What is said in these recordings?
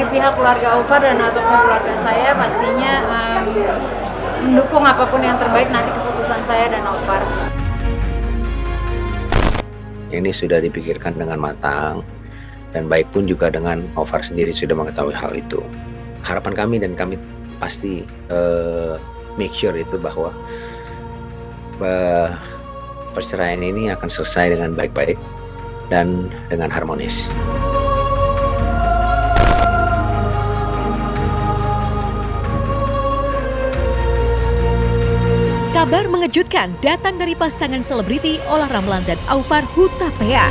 Dari pihak keluarga Aufar dan ataupun keluarga saya pastinya mendukung apapun yang terbaik nanti keputusan saya dan Aufar. Ini sudah dipikirkan dengan matang dan baik pun juga dengan Aufar sendiri sudah mengetahui hal itu. Harapan kami dan kami pasti make sure itu bahwa perceraian ini akan selesai dengan baik-baik dan dengan harmonis. Kabar mengejutkan datang dari pasangan selebriti Olla Ramlan dan Aufar Hutapea.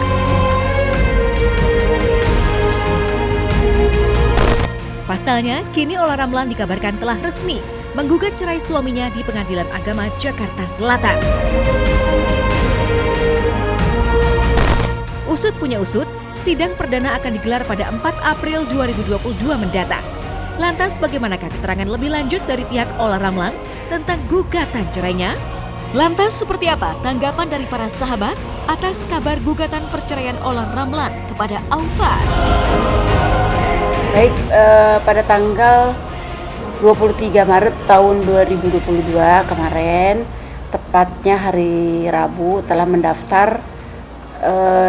Pasalnya, kini Olla Ramlan dikabarkan telah resmi menggugat cerai suaminya di Pengadilan Agama Jakarta Selatan. Usut punya usut, sidang perdana akan digelar pada 4 April 2022 mendatang. Lantas bagaimanakah keterangan lebih lanjut dari pihak Olla Ramlan tentang gugatan cerainya? Lantas seperti apa tanggapan dari para sahabat atas kabar gugatan perceraian Olla Ramlan kepada Aufar? Baik, pada tanggal 23 Maret tahun 2022 kemarin, tepatnya hari Rabu, telah mendaftar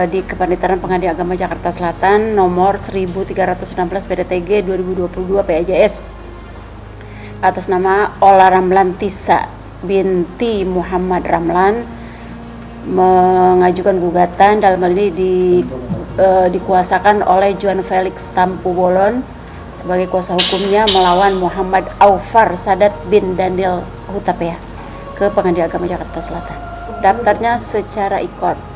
di Kepanitiaan Pengadilan Agama Jakarta Selatan nomor 1316 PDTG 2022 PAJS atas nama Olla Ramlan Tisa binti Muhammad Ramlan mengajukan gugatan, dalam hal ini dikuasakan oleh Juan Felix Tampu Bolon sebagai kuasa hukumnya melawan Muhammad Aufar Sadat bin Daniel Hutapea ke Pengadilan Agama Jakarta Selatan. Daftarnya secara ikot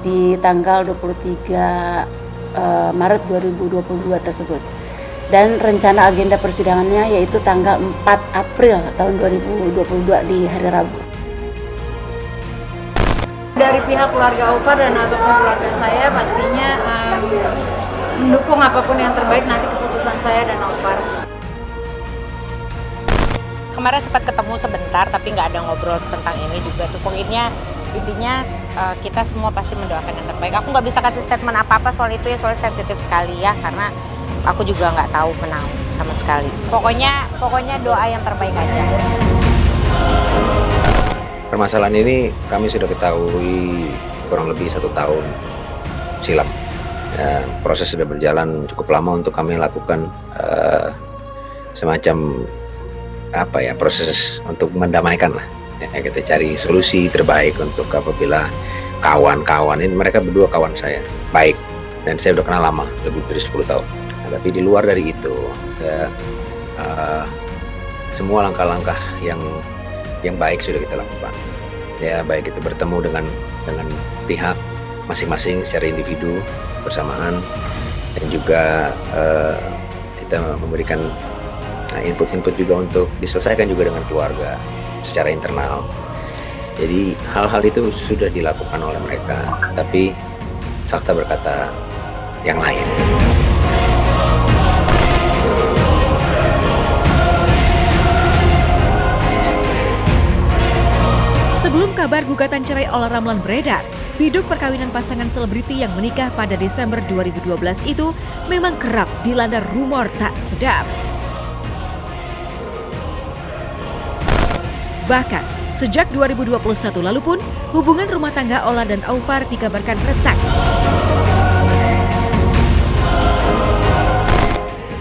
di tanggal 23 Maret 2022 tersebut. Dan rencana agenda persidangannya yaitu tanggal 4 April tahun 2022 di hari Rabu. Dari pihak keluarga Aufar dan ataupun keluarga saya pastinya mendukung apapun yang terbaik nanti keputusan saya dan Aufar. Kemarin sempat ketemu sebentar tapi nggak ada ngobrol tentang ini juga tuh. Pokoknya intinya kita semua pasti mendoakan yang terbaik. Aku nggak bisa kasih statement apa-apa soal itu ya, soalnya sensitif sekali ya, karena aku juga nggak tahu menang sama sekali. Pokoknya doa yang terbaik aja. Permasalahan ini kami sudah ketahui kurang lebih 1 tahun silam. Dan proses sudah berjalan cukup lama untuk kami lakukan semacam proses untuk mendamaikan lah. Ya, kita cari solusi terbaik untuk apabila kawan-kawan ini, mereka berdua kawan saya baik dan saya udah kenal lama, lebih dari 10 tahun. Nah, tapi di luar dari itu semua langkah-langkah yang baik sudah kita lakukan. Ya, baik itu bertemu dengan pihak masing-masing secara individu bersamaan, dan juga kita memberikan input-input juga untuk diselesaikan juga dengan keluarga secara internal. Jadi hal-hal itu sudah dilakukan oleh mereka, tapi fakta berkata yang lain. Sebelum kabar gugatan cerai Olla Ramlan beredar, biduk perkawinan pasangan selebriti yang menikah pada Desember 2012 itu memang kerap dilanda rumor tak sedap. Bahkan, sejak 2021 lalu pun, hubungan rumah tangga Olla dan Aufar dikabarkan retak.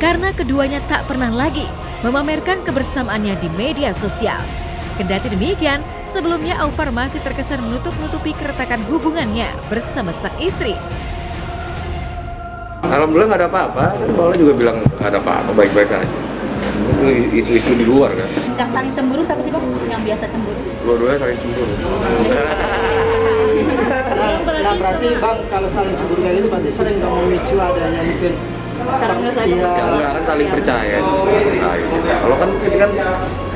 Karena keduanya tak pernah lagi memamerkan kebersamaannya di media sosial. Kendati demikian, sebelumnya Aufar masih terkesan menutup-nutupi keretakan hubungannya bersama sang istri. Alhamdulillah nggak ada apa-apa, kan Olla juga bilang nggak ada apa-apa, baik-baik aja. Isu-isu di luar kan. Yang saling cemburu siapa sih Bang? Yang biasa cemburu? Dua-duanya saling cemburu. Nah berarti Bang, kalau saling cemburu kayak gitu berarti sering dong memicu adanya mungkin Enggak kan saling percaya. Nah, kalau kan mungkin kan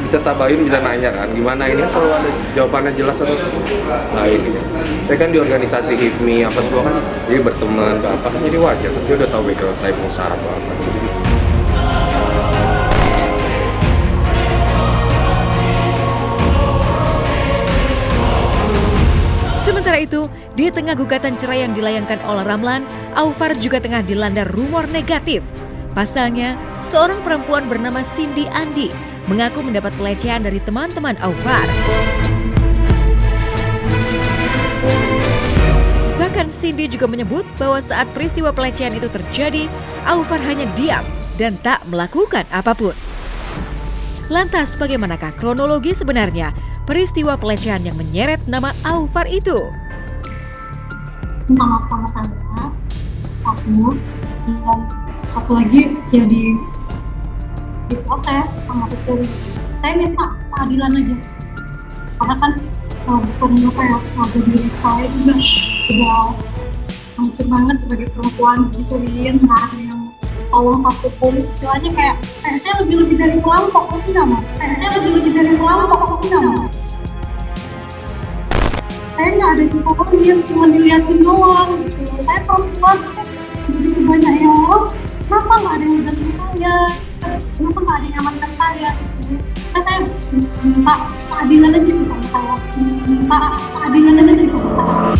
bisa tabayun, bisa nanya kan gimana ini, kalau ada jawabannya jelas atau nah ini. Saya kan di organisasi HIPMI apa semua kan, jadi berteman apa kan jadi wajar kan, dia udah tahu background saya pengusaha atau apa. Sementara itu, di tengah gugatan cerai yang dilayangkan Olla Ramlan, Aufar juga tengah dilanda rumor negatif. Pasalnya, seorang perempuan bernama Cindy Andi mengaku mendapat pelecehan dari teman-teman Aufar. Bahkan Cindy juga menyebut bahwa saat peristiwa pelecehan itu terjadi, Aufar hanya diam dan tak melakukan apapun. Lantas bagaimanakah kronologi sebenarnya peristiwa pelecehan yang menyeret nama Aufar itu? Minta maaf sama saya, aku, dan satu lagi ya diproses sama hukum. Saya minta keadilan aja, karena kan bukan kayak harga diri saya juga udah hancur banget sebagai perempuan, gituin, nggak ada yang tolong satu pun, istilahnya kayak saya lebih dari pelampok, aku nggak mau. Saya lebih dari pelampok, aku nggak mau. Saya nggak ada di pokoknya, cuma dilihatin doang gitu. Saya perempuan, begitu banyak yang kenapa nggak ada yang bantu saya? Kenapa nggak ada yang amankan saya? Gitu. Saya minta keadilan aja sih sama saya. Minta keadilan aja sih sama saya.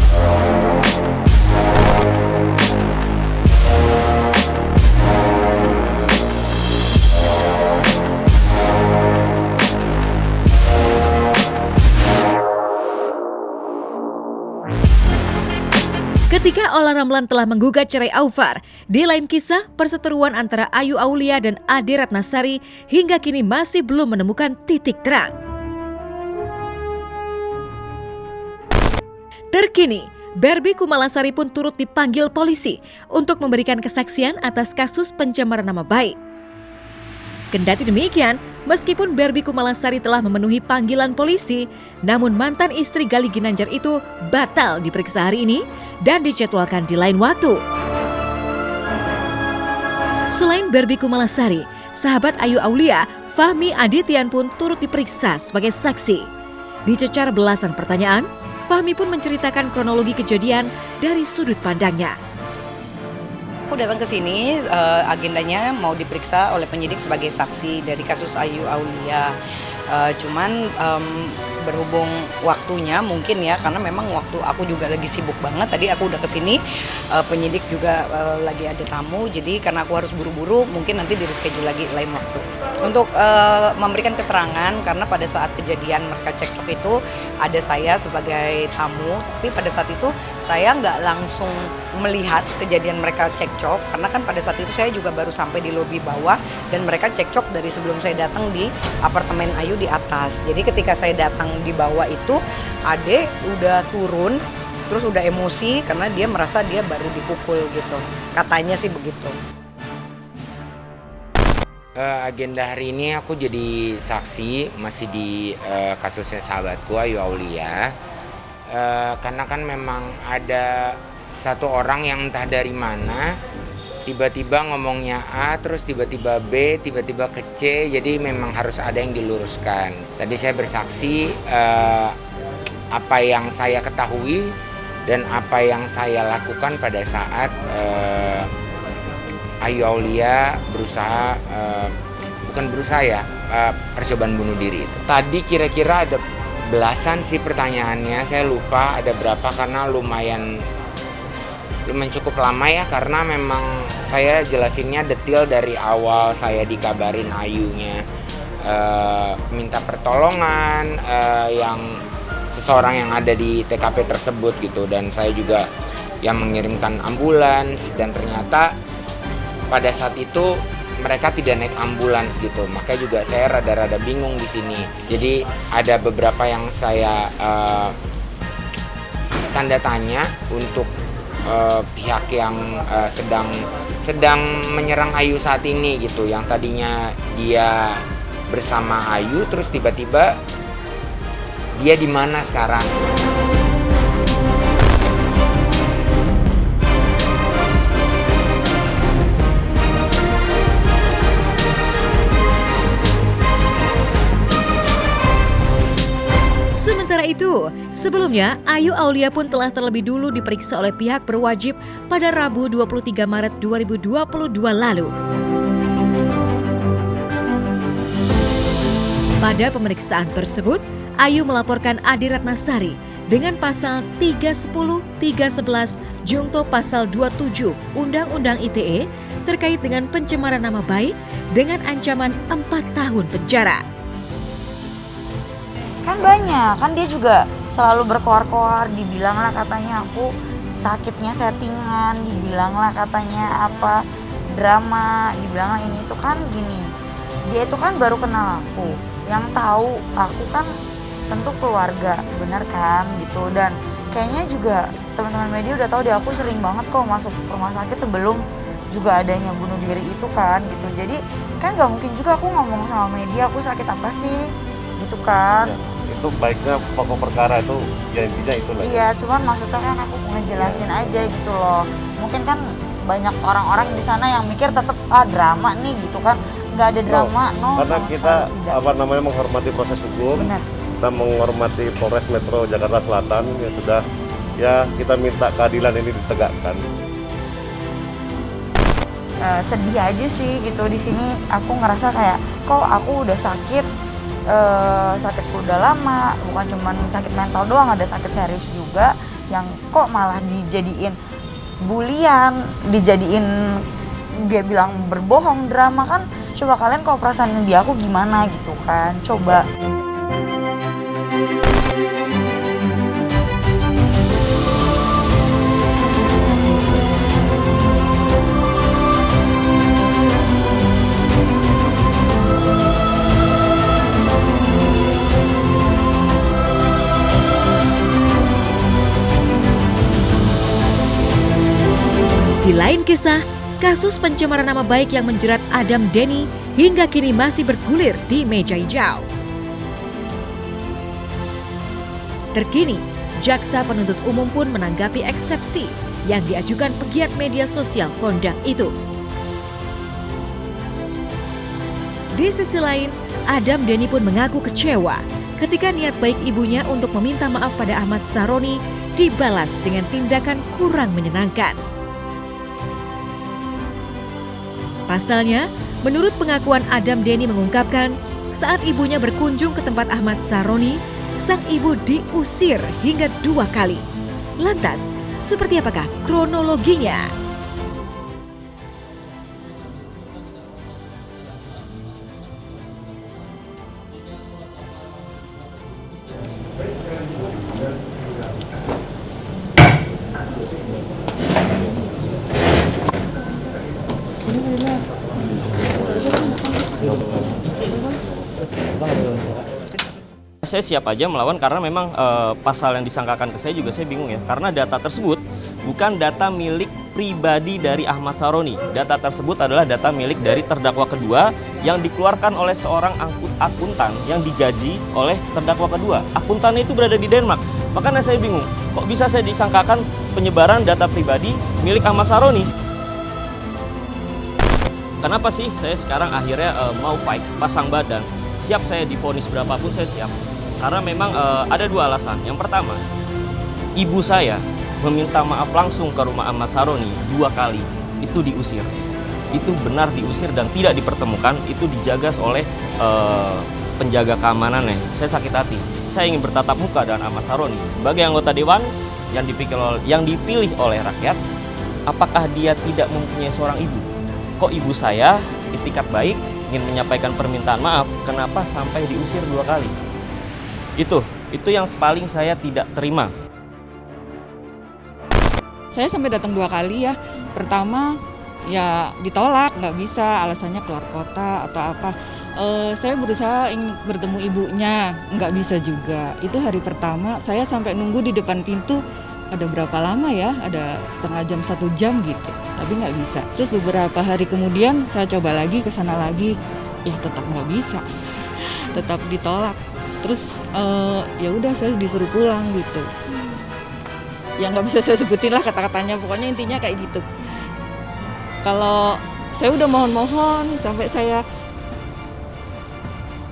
Ketika Ola Ramlan telah menggugat cerai Aufar, di lain kisah perseteruan antara Ayu Aulia dan Ade Ratnasari hingga kini masih belum menemukan titik terang. Terkini, Barbie Kumalasari pun turut dipanggil polisi untuk memberikan kesaksian atas kasus pencemaran nama baik. Kendati demikian, meskipun Barbie Kumalasari telah memenuhi panggilan polisi, namun mantan istri Gali Ginanjar itu batal diperiksa hari ini dan dijadwalkan di lain waktu. Selain Barbie Kumalasari, sahabat Ayu Aulia, Fahmi Adityan pun turut diperiksa sebagai saksi. Dicecar belasan pertanyaan, Fahmi pun menceritakan kronologi kejadian dari sudut pandangnya. Aku datang ke sini agendanya mau diperiksa oleh penyidik sebagai saksi dari kasus Ayu Aulia. Cuman berhubung waktunya mungkin ya, karena memang waktu aku juga lagi sibuk banget. Tadi aku udah kesini, penyidik juga lagi ada tamu, jadi karena aku harus buru-buru mungkin nanti di reschedule lagi lain waktu. Untuk memberikan keterangan, karena pada saat kejadian mereka cekcok itu ada saya sebagai tamu, tapi pada saat itu saya nggak langsung melihat kejadian mereka cekcok, karena kan pada saat itu saya juga baru sampai di lobi bawah dan mereka cekcok dari sebelum saya datang di apartemen Ayu di atas. Jadi ketika saya datang di bawah itu, Ade udah turun, terus udah emosi karena dia merasa dia baru dipukul gitu. Katanya sih begitu. Agenda hari ini aku jadi saksi masih di kasusnya sahabatku Ayu Aulia. Karena kan memang ada satu orang yang entah dari mana tiba-tiba ngomongnya A, terus tiba-tiba B, tiba-tiba ke C, jadi memang harus ada yang diluruskan. Tadi saya bersaksi apa yang saya ketahui dan apa yang saya lakukan pada saat Ayu Aulia berusaha, bukan berusaha ya, percobaan bunuh diri itu. Tadi kira-kira ada belasan sih pertanyaannya, saya lupa ada berapa karena lumayan cukup lama ya, karena memang saya jelasinnya detail dari awal. Saya dikabarin Ayunya minta pertolongan yang seseorang yang ada di TKP tersebut gitu, dan saya juga yang mengirimkan ambulans, dan ternyata pada saat itu mereka tidak naik ambulans gitu, makanya juga saya rada-rada bingung di sini. Jadi ada beberapa yang saya tanda tanya untuk pihak yang sedang menyerang Ayu saat ini gitu, yang tadinya dia bersama Ayu terus tiba-tiba dia di mana sekarang. Sementara itu, sebelumnya Ayu Aulia pun telah terlebih dulu diperiksa oleh pihak berwajib pada Rabu 23 Maret 2022 lalu. Pada pemeriksaan tersebut, Ayu melaporkan Ade Ratnasari dengan pasal 310, 311, jungto pasal 27 Undang-Undang ITE terkait dengan pencemaran nama baik dengan ancaman 4 tahun penjara. Kan banyak, kan dia juga selalu berkoar-koar, dibilang lah katanya aku sakitnya settingan, dibilang lah katanya apa drama, dibilang lah ini itu kan gini. Dia itu kan baru kenal aku, yang tahu aku kan tentu keluarga, benar kan gitu. Dan kayaknya juga teman-teman media udah tahu deh aku sering banget kok masuk rumah sakit sebelum juga adanya bunuh diri itu kan gitu. Jadi kan gak mungkin juga aku ngomong sama media aku sakit apa sih gitu kan. Ya, itu baiknya pokok perkara itu ya intinya itu lah. Iya, cuman maksudnya kan aku ngejelasin aja gitu loh. Mungkin kan banyak orang-orang di sana yang mikir tetap drama nih gitu kan. Nggak ada drama, Karena kita menghormati proses hukum. Benar. Kita menghormati Polres Metro Jakarta Selatan yang sudah ya kita minta keadilan ini ditegakkan. Sedih aja sih gitu di sini. Aku ngerasa kayak kok aku udah sakit. Sakitku udah lama, bukan cuma sakit mental doang, ada sakit serius juga yang kok malah dijadiin bulian, dijadiin dia bilang berbohong, drama kan. Coba kalian kalau perasaan di aku gimana gitu kan, coba. Di lain kisah, kasus pencemaran nama baik yang menjerat Adam Denny hingga kini masih bergulir di meja hijau. Terkini, jaksa penuntut umum pun menanggapi eksepsi yang diajukan pegiat media sosial kondang itu. Di sisi lain, Adam Denny pun mengaku kecewa ketika niat baik ibunya untuk meminta maaf pada Ahmad Saroni dibalas dengan tindakan kurang menyenangkan. Pasalnya, menurut pengakuan Adam Denny mengungkapkan, saat ibunya berkunjung ke tempat Ahmad Saroni, sang ibu diusir hingga 2 kali. Lantas, seperti apakah kronologinya? Saya siap aja melawan karena memang pasal yang disangkakan ke saya juga saya bingung ya. Karena data tersebut bukan data milik pribadi dari Ahmad Saroni. Data tersebut adalah data milik dari terdakwa kedua yang dikeluarkan oleh seorang akuntan yang digaji oleh terdakwa kedua. Akuntannya itu berada di Denmark. Makanya saya bingung, kok bisa saya disangkakan penyebaran data pribadi milik Ahmad Saroni? Kenapa sih saya sekarang akhirnya mau fight, pasang badan, siap saya divonis berapapun saya siap. Karena memang ada 2 alasan. Yang pertama, ibu saya meminta maaf langsung ke rumah Ahmad Saroni 2 kali. Itu diusir. Itu benar diusir dan tidak dipertemukan. Itu dijaga oleh penjaga keamanannya. Saya sakit hati. Saya ingin bertatap muka dengan Ahmad Saroni sebagai anggota dewan yang dipilih oleh rakyat. Apakah dia tidak mempunyai seorang ibu? Kok ibu saya itikat baik ingin menyampaikan permintaan maaf, kenapa sampai diusir 2 kali? Itu yang paling saya tidak terima. Saya sampai datang 2 kali ya. Pertama ya ditolak, nggak bisa, alasannya keluar kota atau apa. Saya berusaha ingin bertemu ibunya, nggak bisa juga. Itu hari pertama, saya sampai nunggu di depan pintu ada berapa lama ya, ada setengah jam, 1 jam gitu. Tapi nggak bisa. Terus beberapa hari kemudian saya coba lagi ke sana lagi, ya tetap nggak bisa, tetap ditolak. Terus ya udah saya disuruh pulang gitu. Ya nggak bisa saya sebutin lah kata-katanya, pokoknya intinya kayak gitu. Kalau saya udah mohon-mohon sampai saya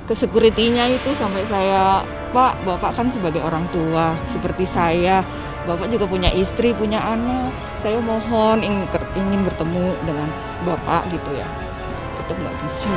ke security-nya itu, sampai saya, Pak, Bapak kan sebagai orang tua seperti saya, Bapak juga punya istri, punya anak, saya mohon ingin bertemu dengan Bapak gitu ya, tetap nggak bisa.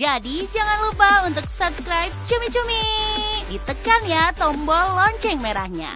Jadi jangan lupa untuk subscribe Cumi Cumi. Ditekan ya tombol lonceng merahnya.